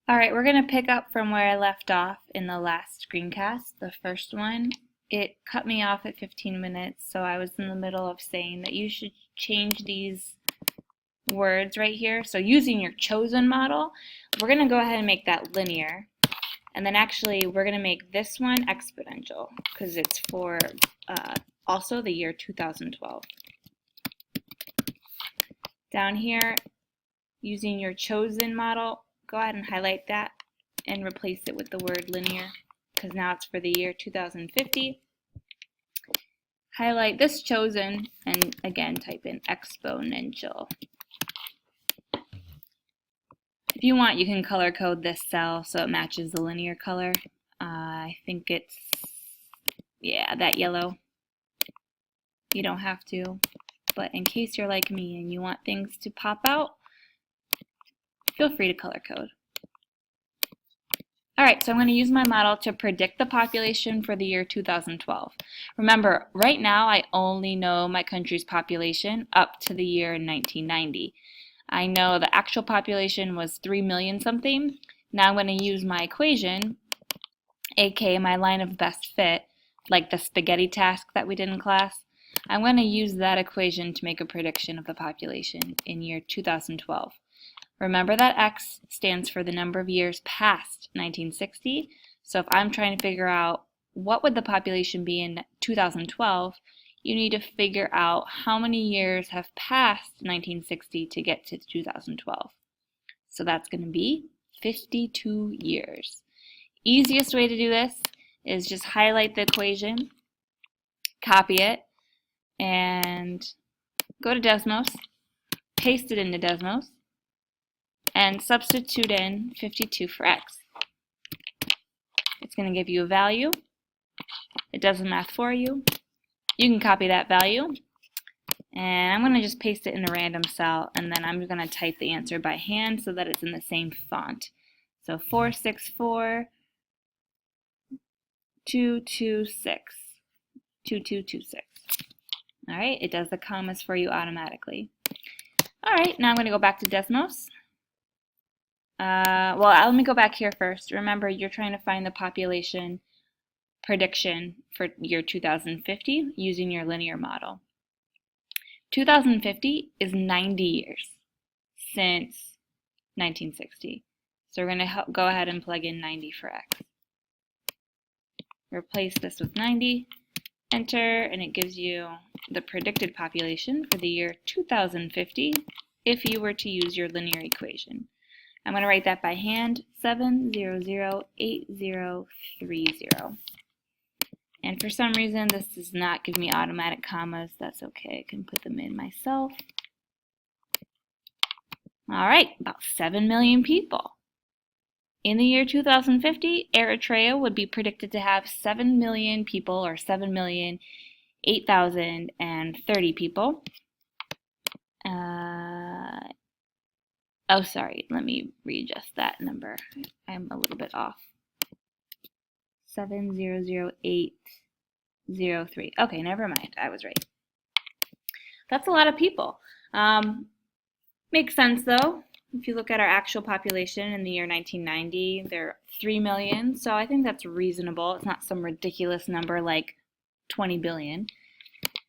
All right, we're going to pick up from where I left off in the last screencast, the first one. It cut me off at 15 minutes, so I was in the middle of saying that you should change these words right here. So using your chosen model, we're going to go ahead and make that linear. And then actually, we're going to make this one exponential because it's for also the year 2012. Down here, using your chosen model, go ahead and highlight that and replace it with the word linear because now it's for the year 2050. Highlight this chosen and again type in exponential. If you want, you can color code this cell so it matches the linear color. I think it's, yeah, that yellow. You don't have to, but in case you're like me and you want things to pop out, feel free to color code. All right, so I'm going to use my model to predict the population for the year 2012. Remember, right now I only know my country's population up to the year 1990. I know the actual population was 3 million something. Now I'm going to use my equation, aka my line of best fit, like the spaghetti task that we did in class. I'm going to use that equation to make a prediction of the population in year 2012. Remember that X stands for the number of years past 1960. So if I'm trying to figure out what would the population be in 2012, you need to figure out how many years have passed 1960 to get to 2012. So that's going to be 52 years. Easiest way to do this is just highlight the equation, copy it, and go to Desmos, paste it into Desmos, and substitute in 52 for X. It's going to give you a value. It does the math for you. You can copy that value, and I'm going to just paste it in a random cell, and then I'm going to type the answer by hand so that it's in the same font. So 464 226 2226. All right, it does the commas for you automatically. All right, now I'm going to go back to Desmos. Well, let me go back here first. Remember, you're trying to find the population prediction for year 2050 using your linear model. 2050 is 90 years since 1960. So we're going to go ahead and plug in 90 for X. Replace this with 90, enter, and it gives you the predicted population for the year 2050 if you were to use your linear equation. I'm going to write that by hand, 7008030. And for some reason, this does not give me automatic commas. That's okay. I can put them in myself. All right, about 7 million people. In the year 2050, Eritrea would be predicted to have 7 million people, or 7,008,030 people. Oh, sorry, let me readjust that number. I'm a little bit off. 7,008,03. Okay, never mind, I was right. That's a lot of people. Makes sense though. If you look at our actual population in the year 1990, there are 3 million, so I think that's reasonable. It's not some ridiculous number like 20 billion.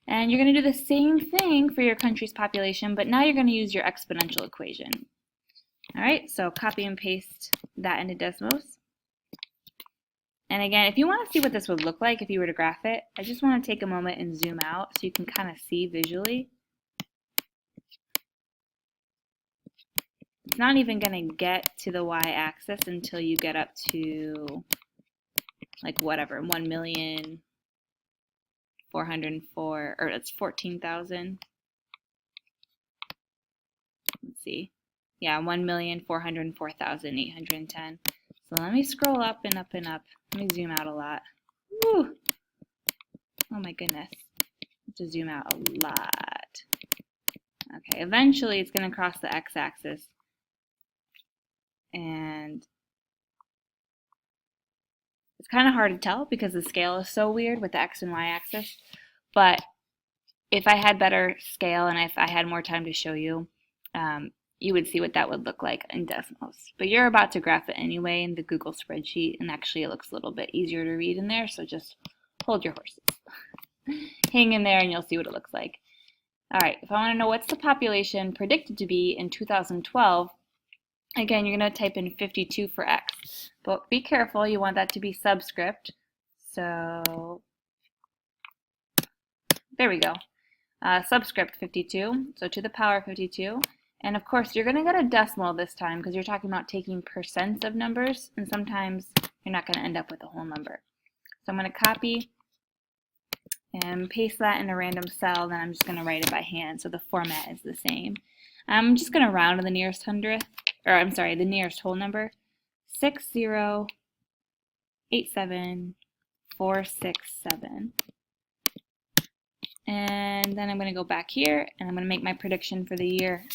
And you're going to do the same thing for your country's population, but now you're going to use your exponential equation. All right, so copy and paste that into Desmos. And again, if you want to see what this would look like if you were to graph it, I just want to take a moment and zoom out so you can kind of see visually. It's not even going to get to the y-axis until you get up to, like, whatever, 1,404,000, or it's 14,000. Let's see. Yeah, 1,404,810. So let me scroll up and up and up. Let me zoom out a lot. Woo! Oh my goodness. I have to zoom out a lot. Okay, eventually it's going to cross the x-axis. And it's kind of hard to tell because the scale is so weird with the x and y axis. But if I had better scale and if I had more time to show you, you would see what that would look like in decimals. But you're about to graph it anyway in the Google spreadsheet, and actually it looks a little bit easier to read in there, so just hold your horses. Hang in there and you'll see what it looks like. All right, if I want to know what's the population predicted to be in 2012, again, you're going to type in 52 for x. But be careful, you want that to be subscript. So there we go. Subscript 52, so to the power 52. And of course, you're going to get a decimal this time because you're talking about taking percents of numbers, and sometimes you're not going to end up with a whole number. So I'm going to copy and paste that in a random cell, then I'm just going to write it by hand, so the format is the same. I'm just going to round to the nearest hundredth, or I'm sorry, the nearest whole number, 6087467. And then I'm going to go back here and I'm going to make my prediction for the year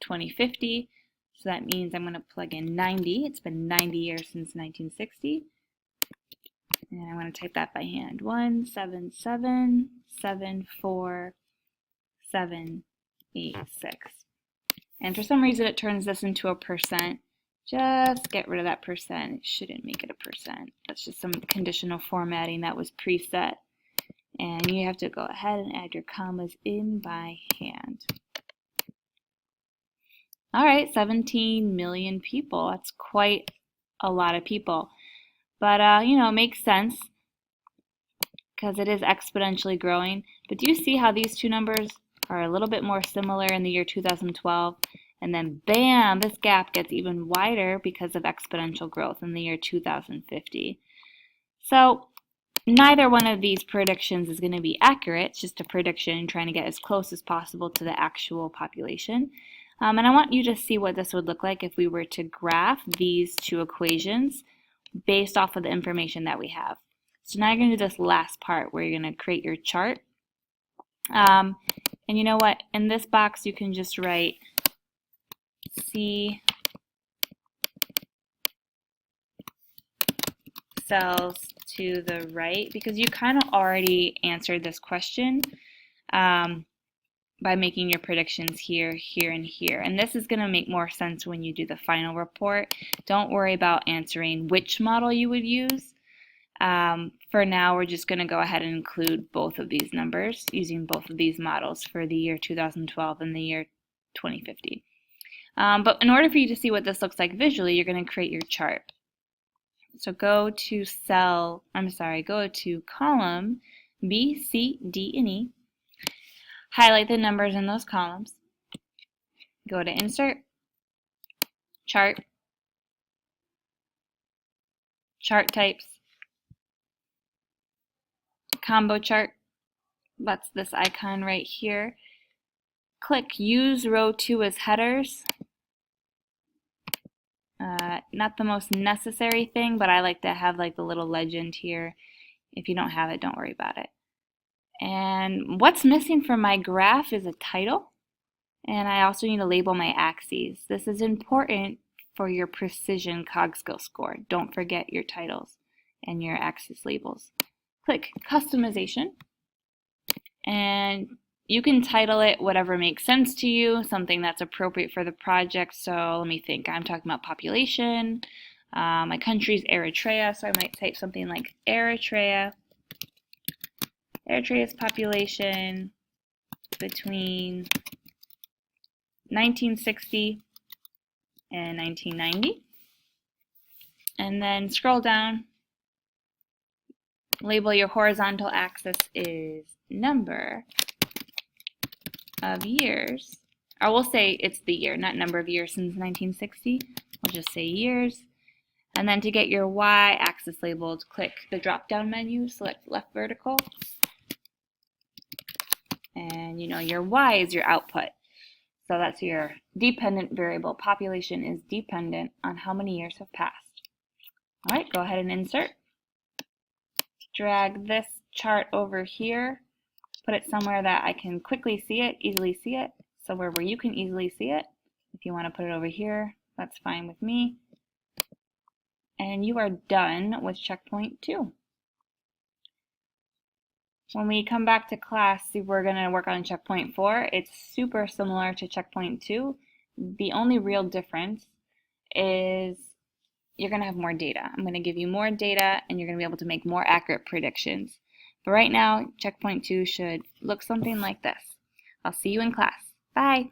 2050. So that means I'm going to plug in 90. It's been 90 years since 1960. And I'm going to type that by hand. 1777476. And for some reason it turns this into a percent. Just get rid of that percent. It shouldn't make it a percent. That's just some conditional formatting that was preset. And you have to go ahead and add your commas in by hand. All right, 17 million people. That's quite a lot of people. But, you know, it makes sense because it is exponentially growing. But do you see how these two numbers are a little bit more similar in the year 2012? And then, bam, this gap gets even wider because of exponential growth in the year 2050. So, neither one of these predictions is going to be accurate. It's just a prediction trying to get as close as possible to the actual population. And I want you to see what this would look like if we were to graph these two equations based off of the information that we have. So now you're going to do this last part where you're going to create your chart. And you know what? In this box you can just write C cells to the right, because you kind of already answered this question by making your predictions here, here, and here. And this is going to make more sense when you do the final report. Don't worry about answering which model you would use. For now, we're just going to go ahead and include both of these numbers using both of these models for the year 2012 and the year 2050. But in order for you to see what this looks like visually, you're going to create your chart. So go to go to column B, C, D, and E. Highlight the numbers in those columns. Go to Insert, Chart, Chart Types, Combo Chart. That's this icon right here. Click Use Row 2 as headers. Not the most necessary thing, but I like to have like the little legend here. If you don't have it, don't worry about it. And what's missing from my graph is a title, and I also need to label my axes. This is important for your precision CogSkill score. Don't forget your titles and your axis labels. Click Customization, and you can title it whatever makes sense to you, something that's appropriate for the project. So let me think. I'm talking about population. My country's Eritrea, so I might type something like Eritrea. Eritrea's population between 1960 and 1990. And then scroll down. Label your horizontal axis is number of years, or we'll say it's the year, not number of years since 1960. We'll just say years. And then to get your y-axis labeled, click the drop-down menu, select left vertical, and you know your y is your output. So that's your dependent variable. Population is dependent on how many years have passed. All right, go ahead and insert. Drag this chart over here. Put it somewhere that I can quickly see it, easily see it, somewhere where you can easily see it. If you want to put it over here, that's fine with me. And you are done with checkpoint 2. When we come back to class, we're going to work on checkpoint 4. It's super similar to checkpoint 2, The only real difference is you're going to have more data. I'm going to give you more data and you're going to be able to make more accurate predictions. But right now, checkpoint 2 should look something like this. I'll see you in class. Bye!